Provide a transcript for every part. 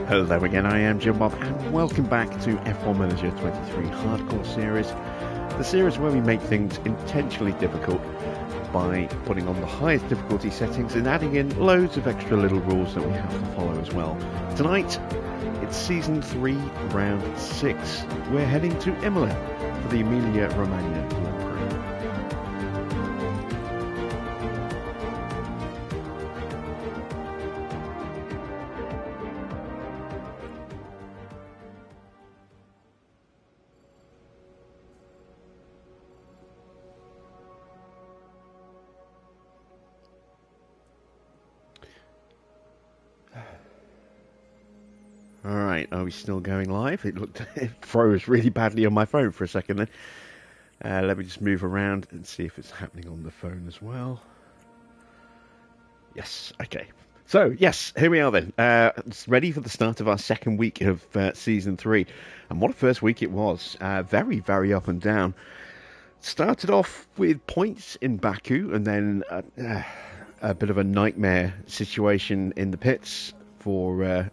Hello again, I am Jim Bob, and welcome back to F1 Manager 23 Hardcore Series, the series where we make things intentionally difficult by putting on the highest difficulty settings and adding in loads of extra little rules that we have to follow as well. Tonight, it's Season 3, Round 6. We're heading to Imola for the Emilia-Romagna Grand Prix. Alright, are we still going live? It froze really badly on my phone for a second then. Let me just move around and see if it's happening on the phone as well. Yes, okay. So, yes, here we are then. It's ready for the start of our second week of Season 3. And what a first week it was. Very, very up and down. Started off with points in Baku and then a bit of a nightmare situation in the pits for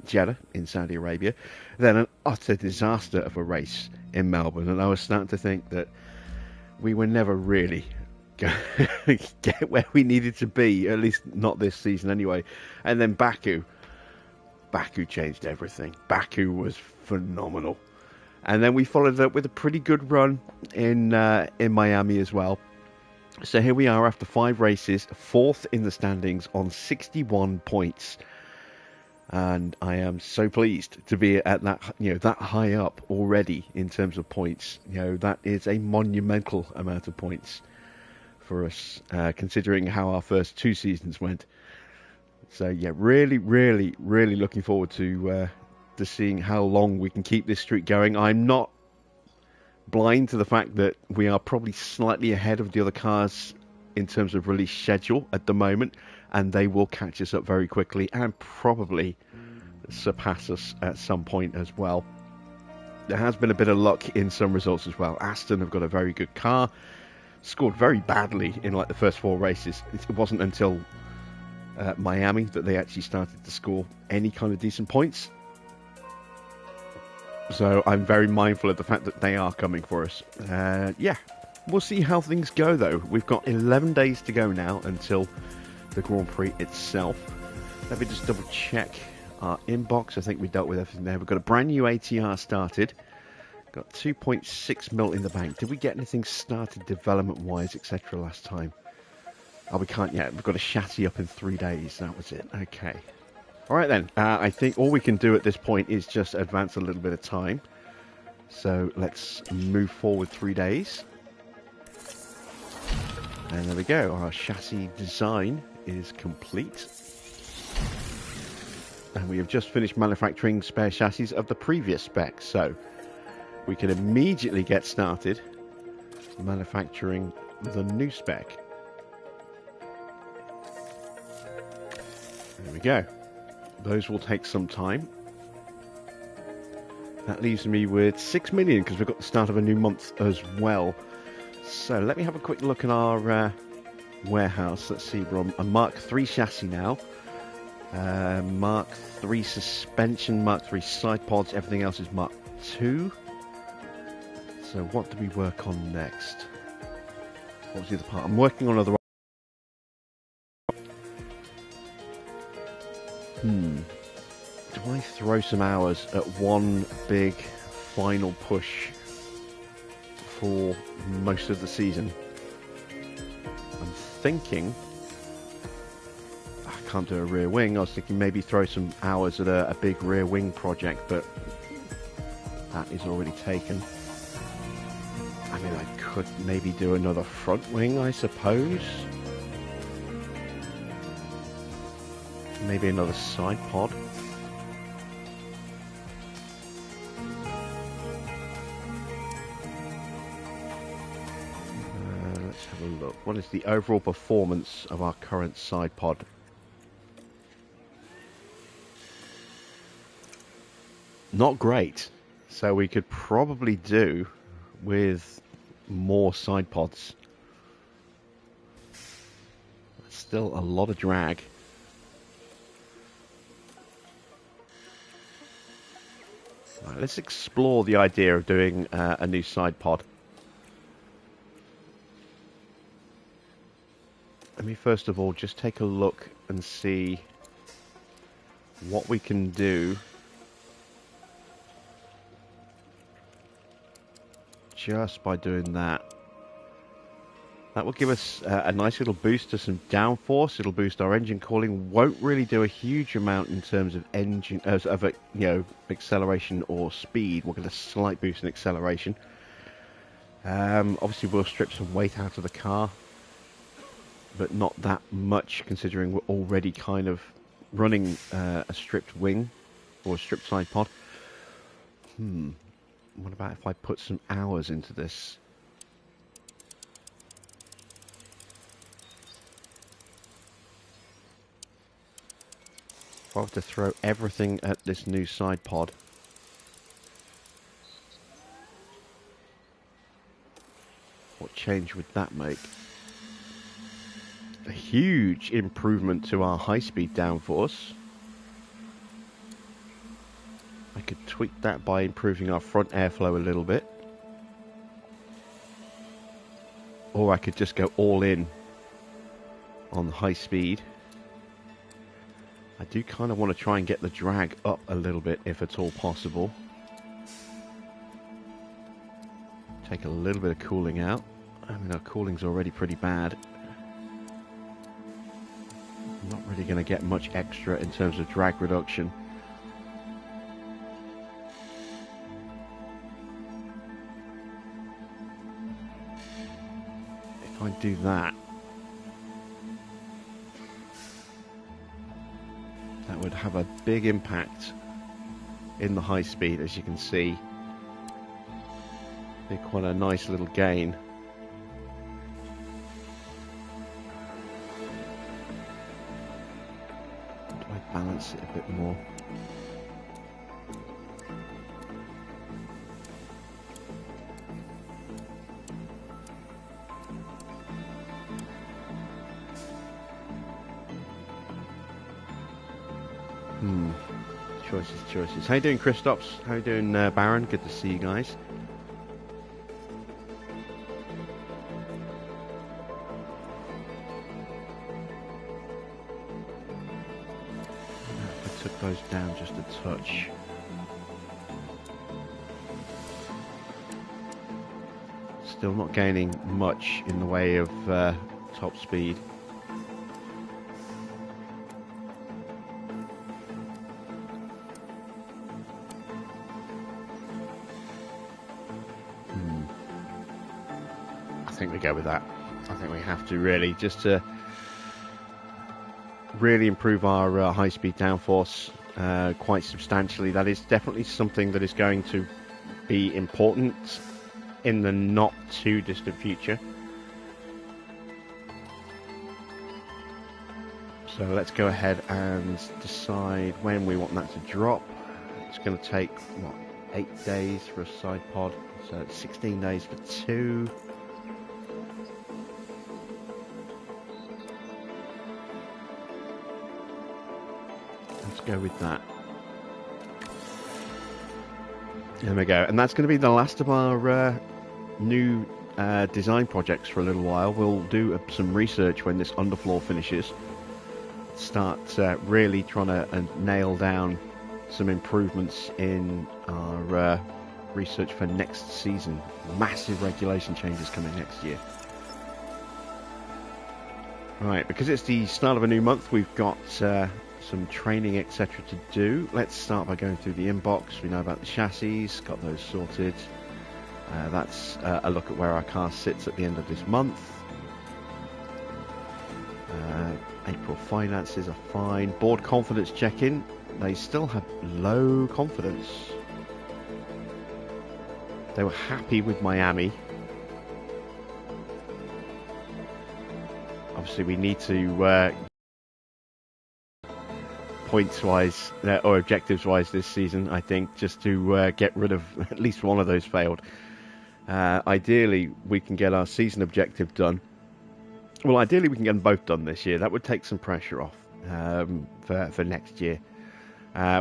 Jeddah in Saudi Arabia, then an utter disaster of a race in Melbourne, and I was starting to think that we were never really going to get where we needed to be, at least not this season anyway. And then Baku changed everything. Baku was phenomenal, and then we followed it up with a pretty good run in Miami as well. So here we are after 5 races, 4th in the standings on 61 points. And I am so pleased to be at that, that high up already in terms of points. That is a monumental amount of points for us, considering how our first 2 seasons went. So yeah, really, really, really looking forward to seeing how long we can keep this streak going. I'm not blind to the fact that we are probably slightly ahead of the other cars in terms of release schedule at the moment, and they will catch us up very quickly and probably surpass us at some point as well. There has been a bit of luck in some results as well. Aston have got a very good car, scored very badly in like the first 4 races. It wasn't until Miami that they actually started to score any kind of decent points. So I'm very mindful of the fact that they are coming for us. Yeah, we'll see how things go though. We've got 11 days to go now until the Grand Prix itself. Let me just double check our inbox. I think we dealt with everything there. We've got a brand new ATR started. Got 2.6 mil in the bank. Did we get anything started development wise, etc. last time? Oh, we can't yet. We've got a chassis up in 3 days. That was it. Okay. All right then. I think all we can do at this point is just advance a little bit of time. So let's move forward 3 days. And there we go. Our chassis design is complete. And we have just finished manufacturing spare chassis of the previous spec. So we can immediately get started manufacturing the new spec. There we go. Those will take some time. That leaves me with 6 million because we've got the start of a new month as well. So let me have a quick look at our warehouse. Let's see, we're on a Mark III chassis now. Mark III suspension, Mark III side pods, everything else is Mark II. So what do we work on next? What was the other part? I'm working on other... Do I throw some hours at one big final push for most of the season? I'm thinking I can't do a rear wing. I was thinking maybe throw some hours at a big rear wing project, but that is already taken. I mean, I could maybe do another front wing, I suppose. Maybe another side pod. Let's have a look. What is the overall performance of our current side pod? Not great. So we could probably do with more side pods. Still a lot of drag. Right, let's explore the idea of doing a new side pod. Let me first of all just take a look and see what we can do just by doing that. That will give us a nice little boost to some downforce. It'll boost our engine cooling. Won't really do a huge amount in terms of engine, acceleration or speed. We'll get a slight boost in acceleration. Obviously, we'll strip some weight out of the car, but not that much considering we're already kind of running a stripped wing or a stripped side pod. What about if I put some hours into this? If I have to throw everything at this new side pod, what change would that make? A huge improvement to our high-speed downforce. I could tweak that by improving our front airflow a little bit. Or I could just go all in on high speed. I do kind of want to try and get the drag up a little bit if at all possible. Take a little bit of cooling out. I mean, our cooling's already pretty bad. I'm not really going to get much extra in terms of drag reduction. If I do that, that would have a big impact in the high speed, as you can see. Be quite a nice little gain. Do I balance it a bit more? Choices. How you doing, Christops? How you doing, Baron? Good to see you guys. I took those down just a touch. Still not gaining much in the way of top speed. I think we go with that. I think we have to really, just to really improve our high-speed downforce quite substantially. That is definitely something that is going to be important in the not too distant future. So let's go ahead and decide when we want that to drop. It's going to take, what, 8 days for a side pod, so it's 16 days for 2. Let's go with that. There we go. And that's going to be the last of our new design projects for a little while. We'll do some research when this underfloor finishes. Start really trying to nail down some improvements in our research for next season. Massive regulation changes coming next year. Right, because it's the start of a new month, we've got some training, etc. to do. Let's start by going through the inbox. We know about the chassis, got those sorted. That's a look at where our car sits at the end of this month. April finances are fine. Board confidence check-in. They still have low confidence. They were happy with Miami. Obviously, we need to points-wise or objectives-wise this season, I think, just to get rid of at least one of those failed. Ideally, we can get our season objective done. Well, ideally, we can get them both done this year. That would take some pressure off for next year.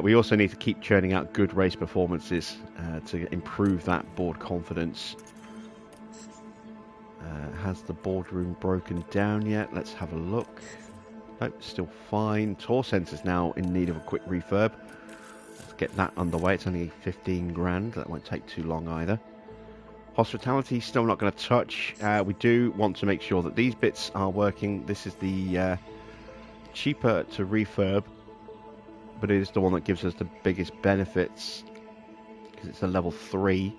We also need to keep churning out good race performances to improve that board confidence. Has the boardroom broken down yet? Let's have a look. Nope, still fine. Tour Centre's now in need of a quick refurb. Let's get that underway. It's only 15 grand. That won't take too long either. Hospitality, still not going to touch. We do want to make sure that these bits are working. This is the cheaper to refurb, but it is the one that gives us the biggest benefits because it's a level 3.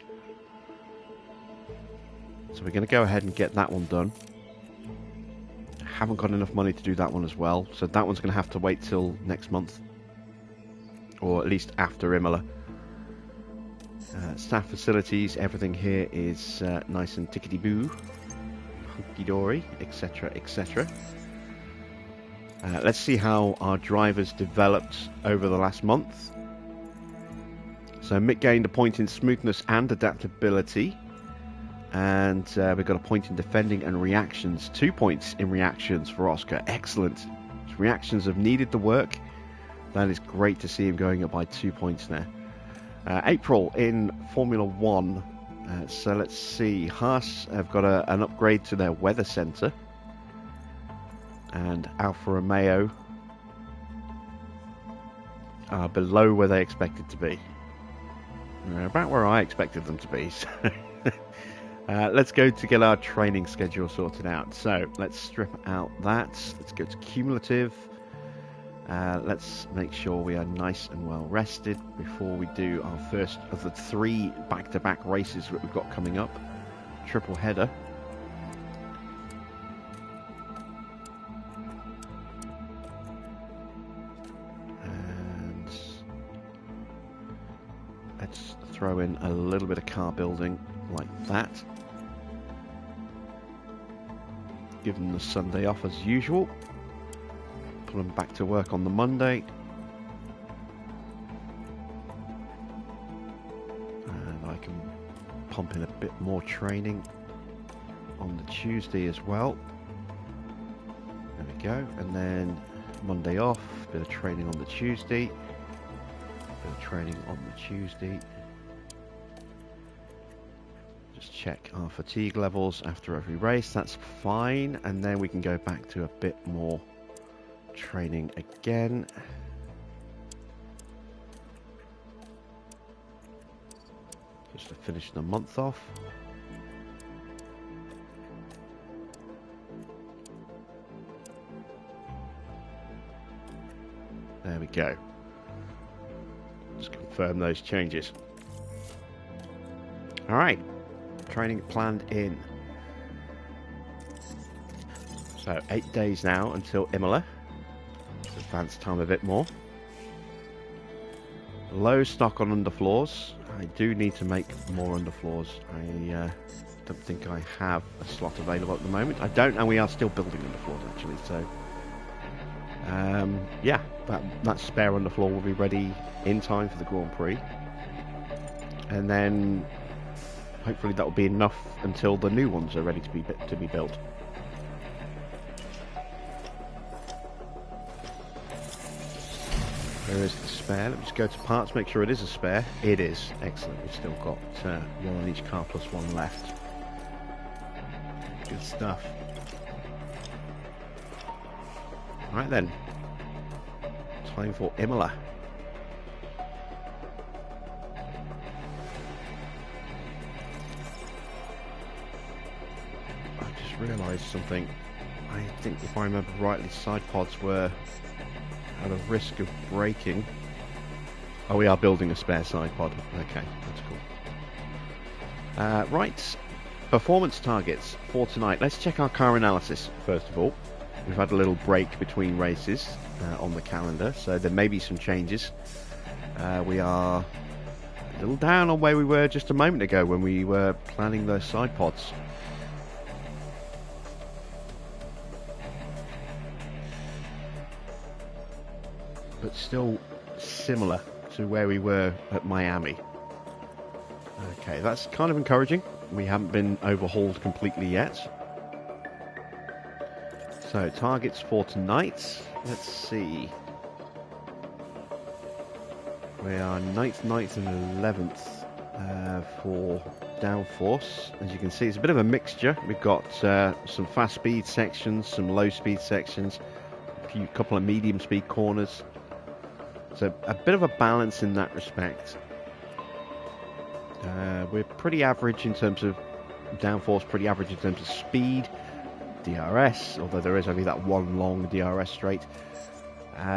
So we're going to go ahead and get that one done. Haven't got enough money to do that one as well, so that one's going to have to wait till next month, or at least after Imola. Staff facilities, everything here is nice and tickety-boo, hunky-dory, etc, etc. Let's see how our drivers developed over the last month. So Mick gained a point in smoothness and adaptability. And we've got a point in defending and reactions. 2 points in reactions for Oscar. Excellent. His reactions have needed the work. That is great to see him going up by 2 points there. April in Formula 1. So let's see. Haas have got an upgrade to their weather centre. And Alfa Romeo are below where they expected to be. They're about where I expected them to be. So let's go to get our training schedule sorted out. So let's strip out that. Let's go to cumulative. Let's make sure we are nice and well rested before we do our first of the 3 back-to-back races that we've got coming up. Triple header. And let's throw in a little bit of car building like that. Give them the Sunday off as usual. Put them back to work on the Monday. And I can pump in a bit more training on the Tuesday as well. There we go. And then Monday off. Bit of training on the Tuesday. Bit of training on the Tuesday. Check our fatigue levels after every race. That's fine, and then we can go back to a bit more training again. Just to finish the month off. There we go. Just confirm those changes. All right. Training planned in. So 8 days now until Imola. Let's advance time a bit more. Low stock on underfloors. I do need to make more underfloors. I don't think I have a slot available at the moment. I don't, and we are still building underfloors actually. So yeah, that spare underfloor will be ready in time for the Grand Prix, and then hopefully that will be enough until the new ones are ready to be built. There is the spare. Let me just go to parts, make sure it is a spare. It is. Excellent. We've still got one on each car plus one left. Good stuff. Right then. Time for Imola. Realised something. I think if I remember rightly, side pods were at a risk of breaking. Oh, we are building a spare side pod. Okay, that's cool. Right, performance targets for tonight. Let's check our car analysis first of all. We've had a little break between races on the calendar, so there may be some changes. We are a little down on where we were just a moment ago when we were planning those side pods. But still similar to where we were at Miami. Okay, that's kind of encouraging. We haven't been overhauled completely yet. So, targets for tonight. Let's see. We are 9th, 9th and 11th for downforce. As you can see, it's a bit of a mixture. We've got some fast speed sections, some low speed sections, a couple of medium speed corners. So a bit of a balance in that respect. We're pretty average in terms of downforce, pretty average in terms of speed, DRS, although there is only that one long DRS straight.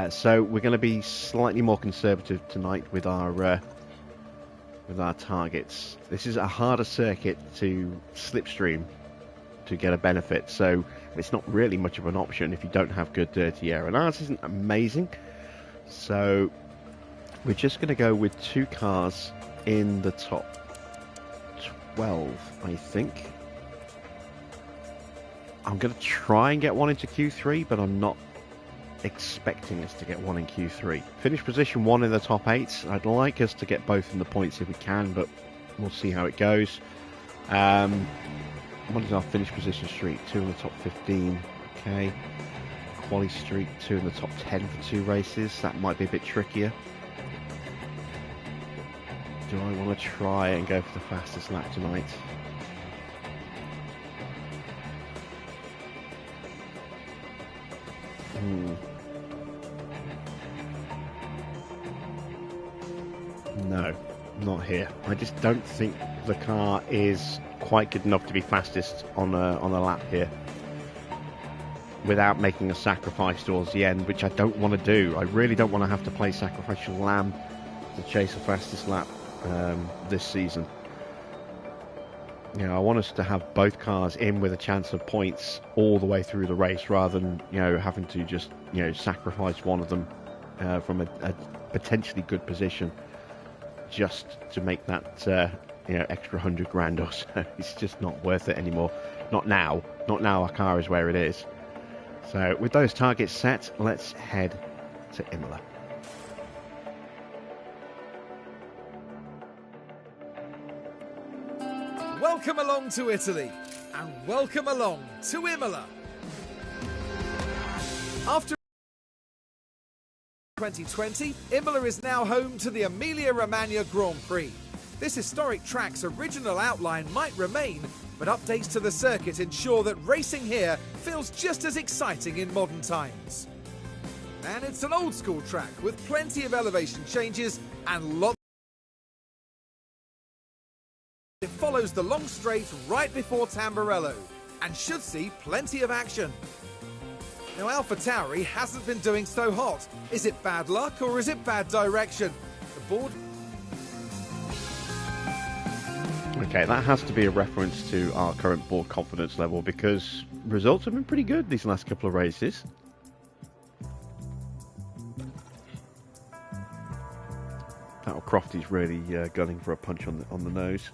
So we're going to be slightly more conservative tonight with our targets. This is a harder circuit to slipstream to get a benefit, so it's not really much of an option if you don't have good dirty air. And ours isn't amazing, so we're just going to go with 2 cars in the top 12, I think. I'm going to try and get one into Q3, but I'm not expecting us to get one in Q3. Finish position 1 in the top 8. I'd like us to get both in the points if we can, but we'll see how it goes. What is our finish position streak? 2 in the top 15. Okay. Quali streak 2 in the top 10 for 2 races. That might be a bit trickier. Do I want to try and go for the fastest lap tonight? No, not here. I just don't think the car is quite good enough to be fastest on a lap here without making a sacrifice towards the end, which I don't want to do. I really don't want to have to play sacrificial lamb to chase the fastest lap this season. You know, I want us to have both cars in with a chance of points all the way through the race, rather than, you know, having to just, you know, sacrifice one of them from a potentially good position just to make that you know, extra 100 grand or so. It's just not worth it anymore. Not now. Not now our car is where it is. So with those targets set, let's head to Imola. Welcome along to Italy, and welcome along to Imola. After 2020, Imola is now home to the Emilia-Romagna Grand Prix. This historic track's original outline might remain, but updates to the circuit ensure that racing here feels just as exciting in modern times. And it's an old-school track with plenty of elevation changes and lots. It follows the long straight right before Tamburello and should see plenty of action. Now, Alpha Tauri hasn't been doing so hot. Is it bad luck or is it bad direction? The board... Okay, that has to be a reference to our current board confidence level, because results have been pretty good these last couple of races. That Crofty's really gunning for a punch on the nose.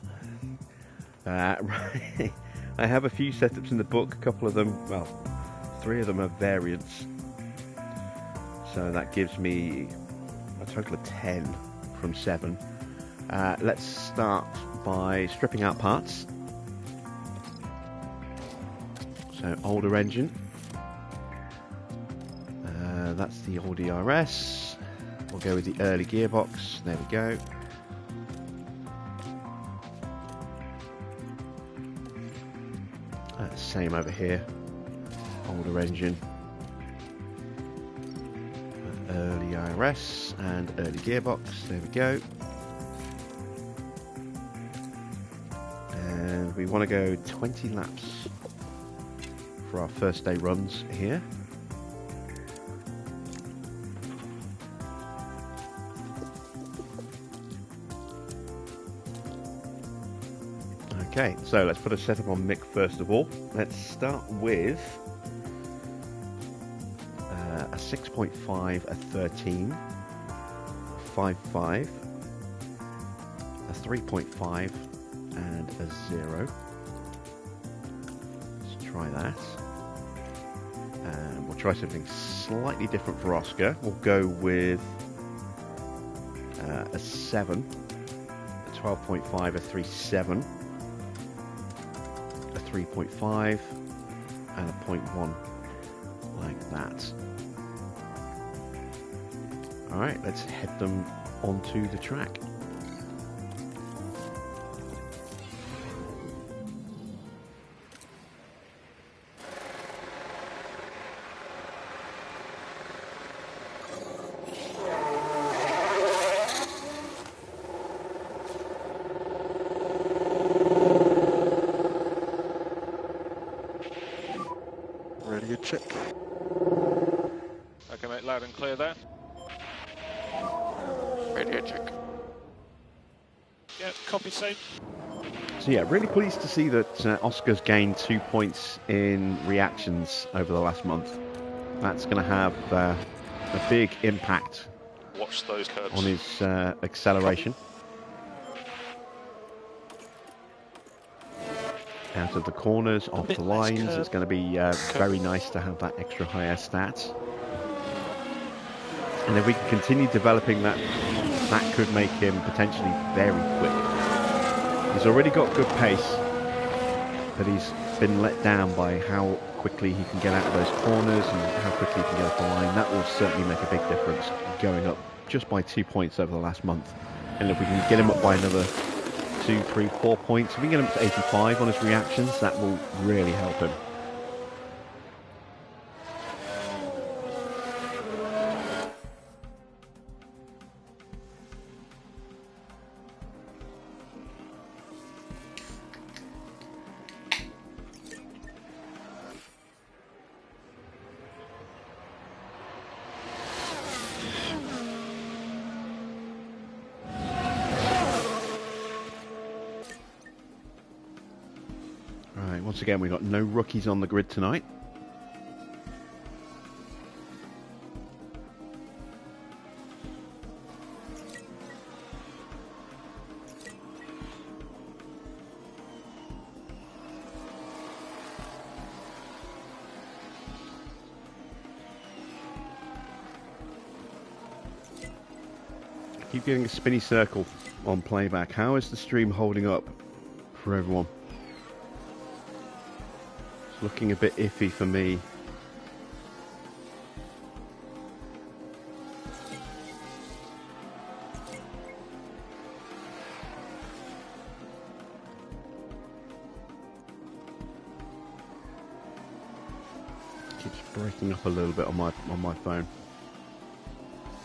Right. I have a few setups in the book. A couple of them, well, 3 of them are variants. So that gives me a total of 10 from 7. Let's start by stripping out parts. So older engine. That's the old ERS. We'll go with the early gearbox. There we go. Same over here. Older engine. Early IRS and early gearbox. There we go. And we want to go 20 laps for our first day runs here. Okay, so let's put a setup on Mick first of all. Let's start with a 6.5, a 13, 5.5, a 3.5, and a 0. Let's try that. And we'll try something slightly different for Oscar. We'll go with a 7, a 12.5, a 3.7. 3.5 and a 0.1, like that. Alright, let's head them onto the track. Radio check. Okay, mate, loud and clear there. Radio check. Yeah, copy, same. So yeah, really pleased to see that Oscar's gained 2 points in reactions over the last month. That's going to have a big impact Watch those curbs. on his acceleration. Out of the corners, off the lines, it's going to be very nice to have that extra higher stats. And if we can continue developing that, that could make him potentially very quick. He's already got good pace, but he's been let down by how quickly he can get out of those corners and how quickly he can get off the line. That will certainly make a big difference, going up just by 2 points over the last month. And if we can get him up by another 2, 3, 4 points, if we can get him up to 85 on his reactions, that will really help him. Once again, we've got no rookies on the grid tonight. Keep getting a spinny circle on playback. How is the stream holding up for everyone? Looking a bit iffy for me. Keeps breaking up a little bit on my phone.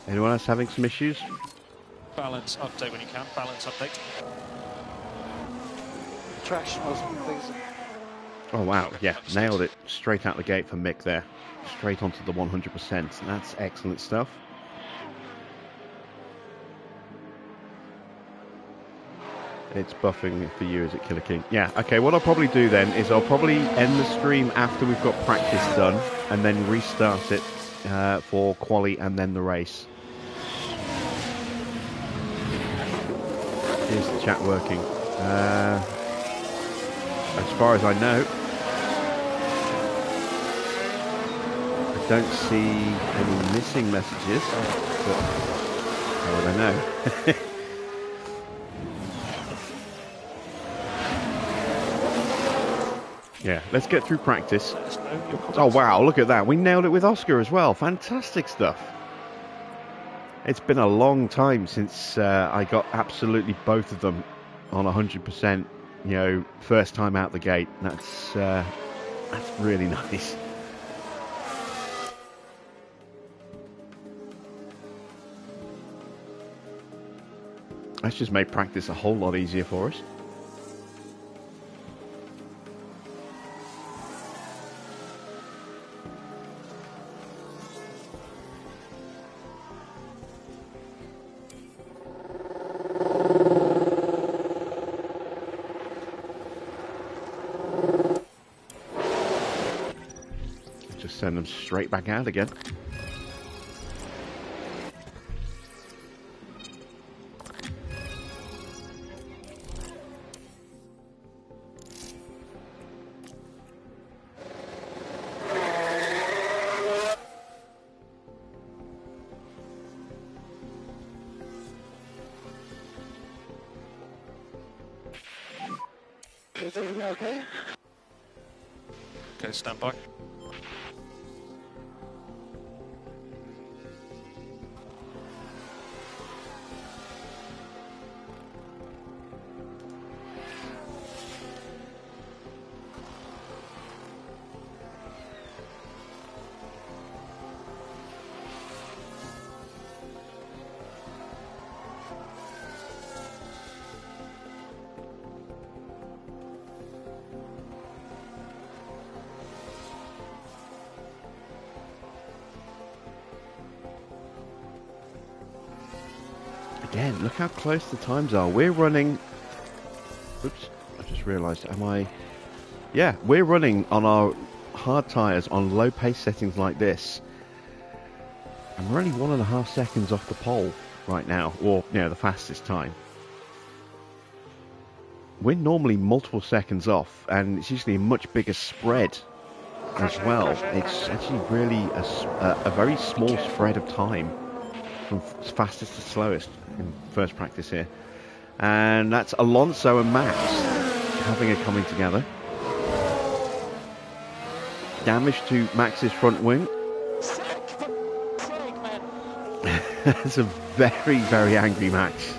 Anyone else having some issues? Balance update when you can. Balance update. Traction wasn't pleasing. Oh wow, yeah, nailed it straight out the gate for Mick there. Straight onto the 100%. That's excellent stuff. It's buffing for you, is it, Killer King? Yeah, okay, what I'll probably do then is I'll probably end the stream after we've got practice done and then restart it for quali and then the race. Is the chat working? As far as I know, I don't see any missing messages, but how would I know? Yeah, let's get through practice. Oh wow, look at that. We nailed it with Oscar as well. Fantastic stuff. It's been a long time since I got absolutely both of them on 100%. You know, first time out the gate. That's really nice. That's just made practice a whole lot easier for us. Send them straight back out again. Is everything okay? Okay, stand by. Again, look how close the times are. We're running... Oops, I just realised. Am I... Yeah, we're running on our hard tyres on low pace settings like this. And we're only 1.5 seconds off the pole right now. Or, you know, the fastest time. We're normally multiple seconds off. And it's usually a much bigger spread as well. It's actually really a very small spread of time from fastest to slowest in first practice here. And that's Alonso and Max having a coming together. Damage to Max's front wing. That's a very, very angry Max.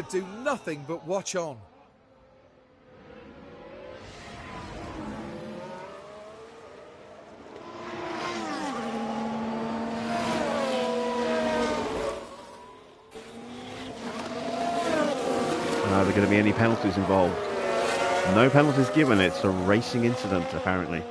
Do nothing but watch on. Are there going to be any penalties involved? No penalties given. It's a racing incident, apparently.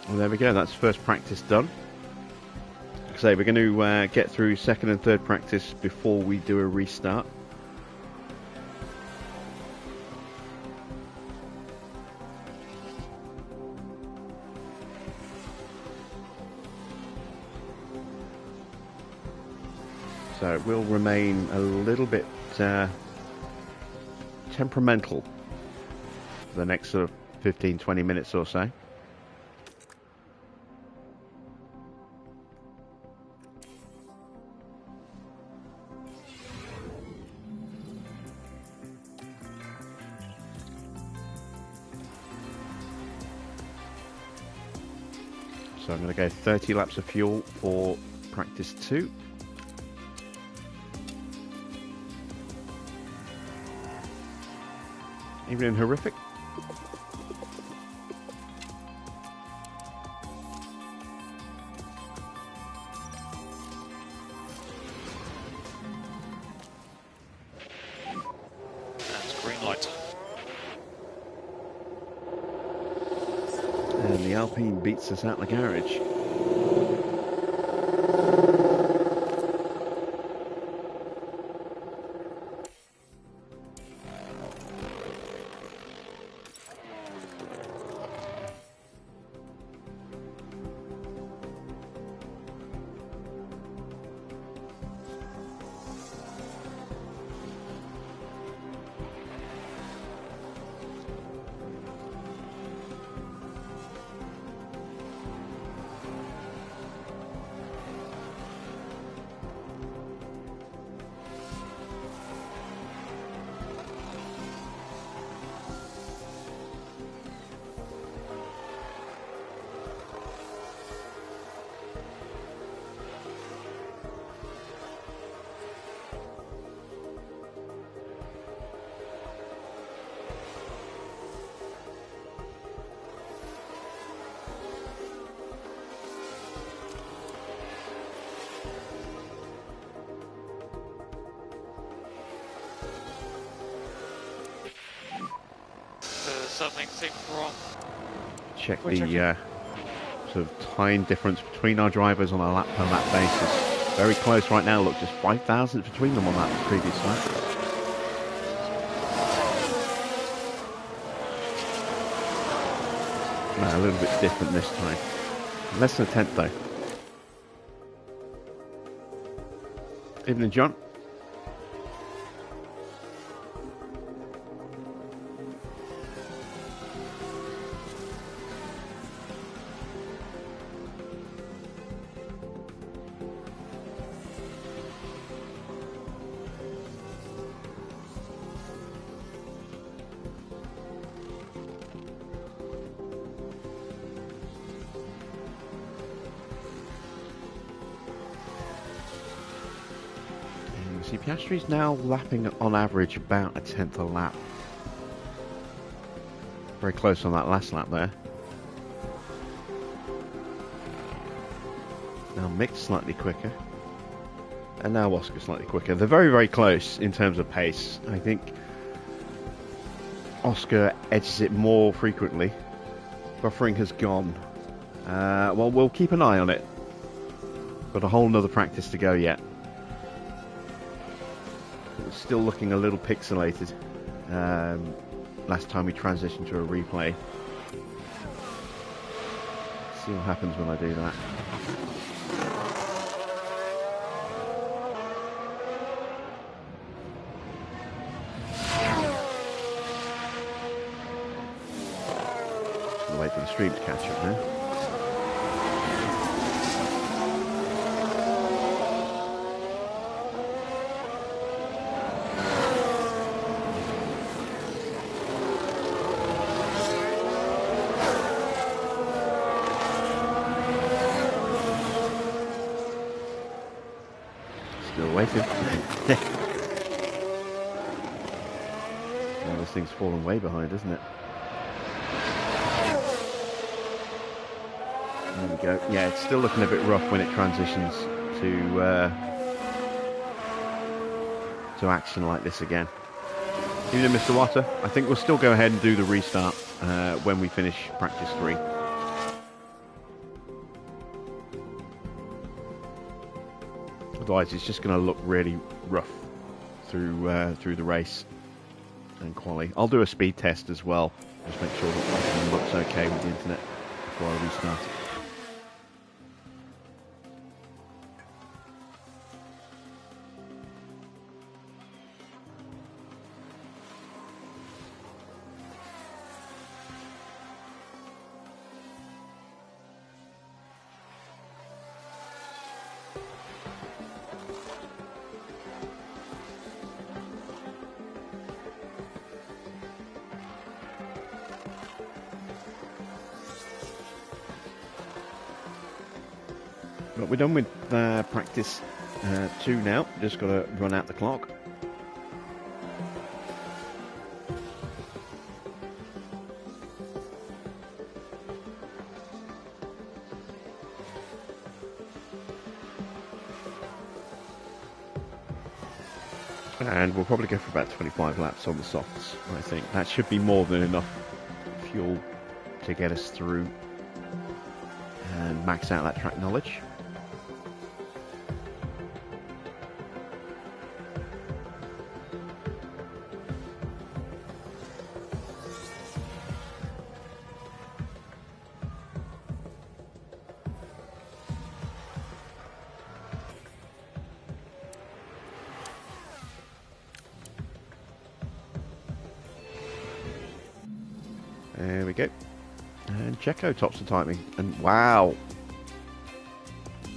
Well, there we go. That's first practice done. So we're going to get through second and third practice before we do a restart. So it will remain a little bit temperamental for the next sort of 15-20 minutes or so. So I'm going to go 30 laps of fuel for practice 2. Evening, horrific. That's green light. And the Alpine beats us out the garage. Something seems wrong. Check the sort of time difference between our drivers on a lap per lap basis. Very close right now. Look, just 5 thousandths between them on that previous lap. No, a little bit different this time. Less than a tenth though. Evening, John. See, Piastri's now lapping on average about a tenth a lap. Very close on that last lap there. Now Mick's slightly quicker. And now Oscar slightly quicker. They're very, very close in terms of pace. I think Oscar edges it more frequently. Buffering has gone. Well, we'll keep an eye on it. Got a whole nother practice to go yet. It's still looking a little pixelated. Last time we transitioned to a replay. See what happens when I do that. Wait for the stream to catch up now. Still waiting. Well, this thing's fallen way behind, isn't it? There we go. Yeah, it's still looking a bit rough when it transitions to action like this again. Evening, Mr. Water. I think we'll still go ahead and do the restart when we finish practice 3. Otherwise, it's just going to look really rough through the race and quali. I'll do a speed test as well. Just make sure that everything looks okay with the internet before I restart it. But we're done with practice 2 now. Just got to run out the clock. And we'll probably go for about 25 laps on the softs, I think. That should be more than enough fuel to get us through and max out that track knowledge. There we go. And Checo tops the timing. And wow.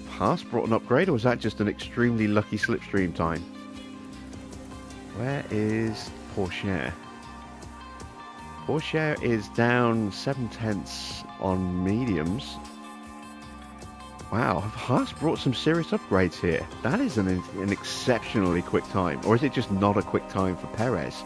Haas brought an upgrade, or was that just an extremely lucky slipstream time? Where is Porsche? Porsche is down 7/10 on mediums. Wow, Haas brought some serious upgrades here. That is an exceptionally quick time. Or is it just not a quick time for Perez?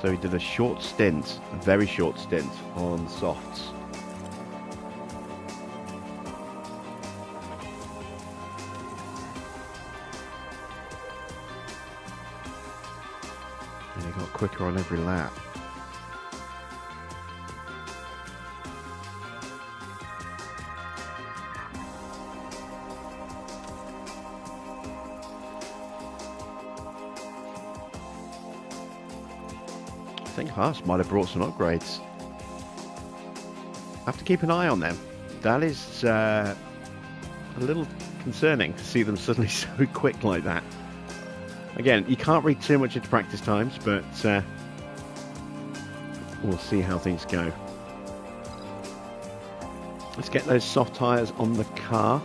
So he did a short stint, a very short stint on softs. And he got quicker on every lap. I think Haas might have brought some upgrades. Have to keep an eye on them. That is a little concerning to see them suddenly so quick like that. Again, you can't read too much into practice times, but we'll see how things go. Let's get those soft tyres on the car.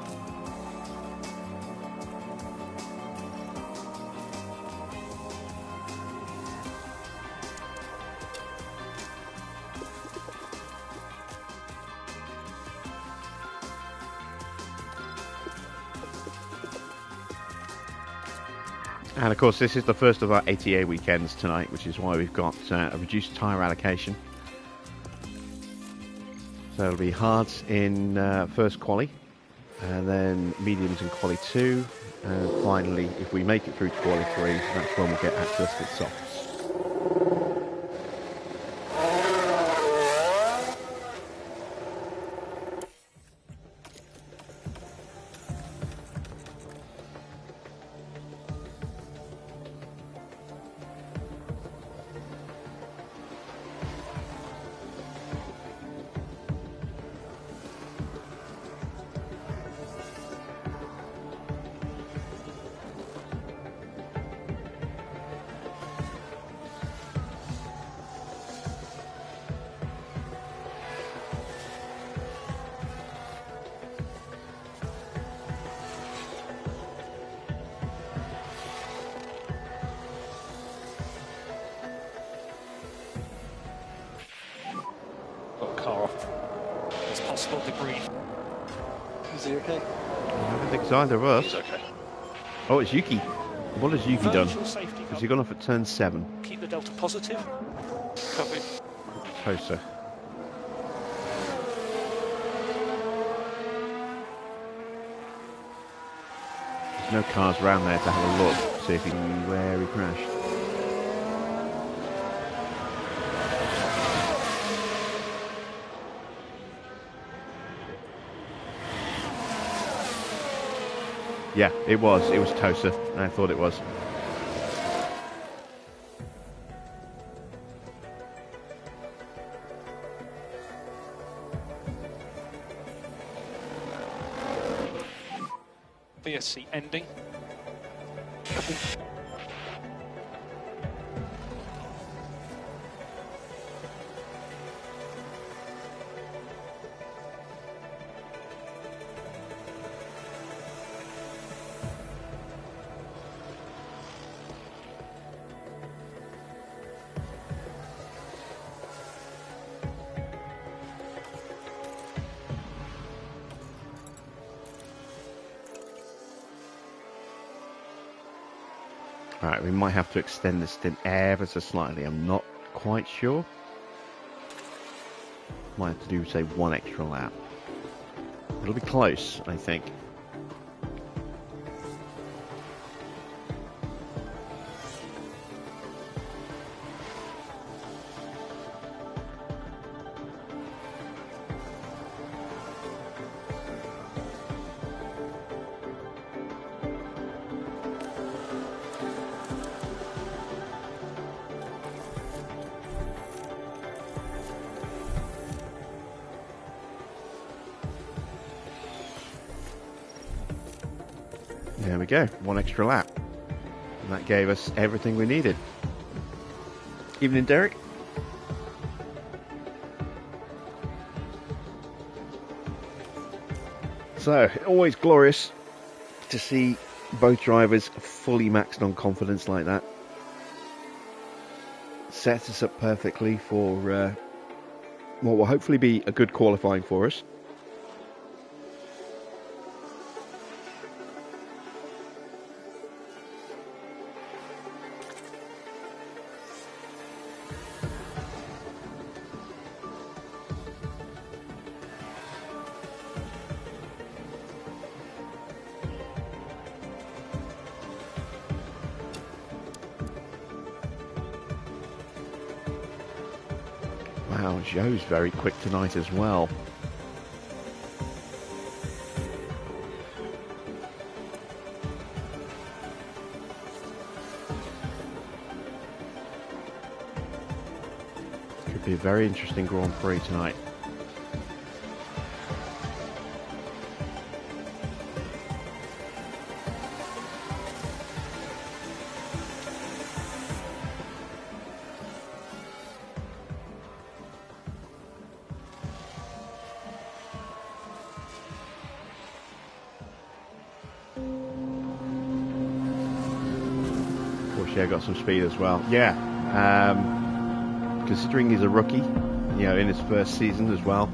And of course, this is the first of our ATA weekends tonight, which is why we've got a reduced tyre allocation. So it'll be hards in first quali, and then mediums in quali 2, and finally, if we make it through to quali 3, that's when we'll get access to the softs. Car off. It's possible debris. Is he okay? I don't think it's either of us. He's okay. Oh, it's Yuki. What has Yuki done? Virtual safety Has he gone off at turn 7? Keep the delta positive. Copy. Closer. There's no cars around there to have a look, see if he knew where he crashed. Yeah, it was. It was Tosa. I thought it was. VSC ending. Alright, we might have to extend this stint ever so slightly. I'm not quite sure. Might have to do, say, one extra lap. It'll be close, I think. There we go, one extra lap. And that gave us everything we needed. Evening, Derek. So, always glorious to see both drivers fully maxed on confidence like that. Sets us up perfectly for what will hopefully be a good qualifying for us. Wow, Joe's very quick tonight as well. Could be a very interesting Grand Prix tonight. actually got some speed as well. Yeah, considering he's a rookie, in his first season as well,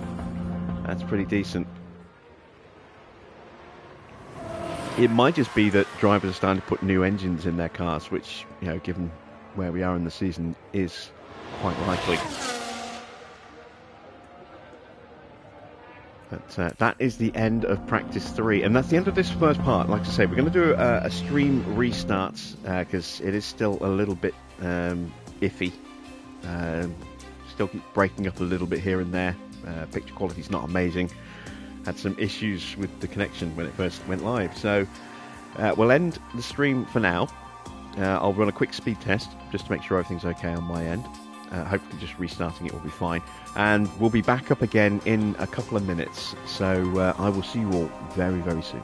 that's pretty decent. It might just be that drivers are starting to put new engines in their cars, which, given where we are in the season, is quite likely. But that is the end of practice 3, and that's the end of this first part. Like I say, we're going to do a stream restart because it is still a little bit iffy. Still breaking up a little bit here and there. Picture quality is not amazing. Had some issues with the connection when it first went live. So we'll end the stream for now. I'll run a quick speed test just to make sure everything's okay on my end. Hopefully just restarting it will be fine. And we'll be back up again in a couple of minutes. So I will see you all very, very soon.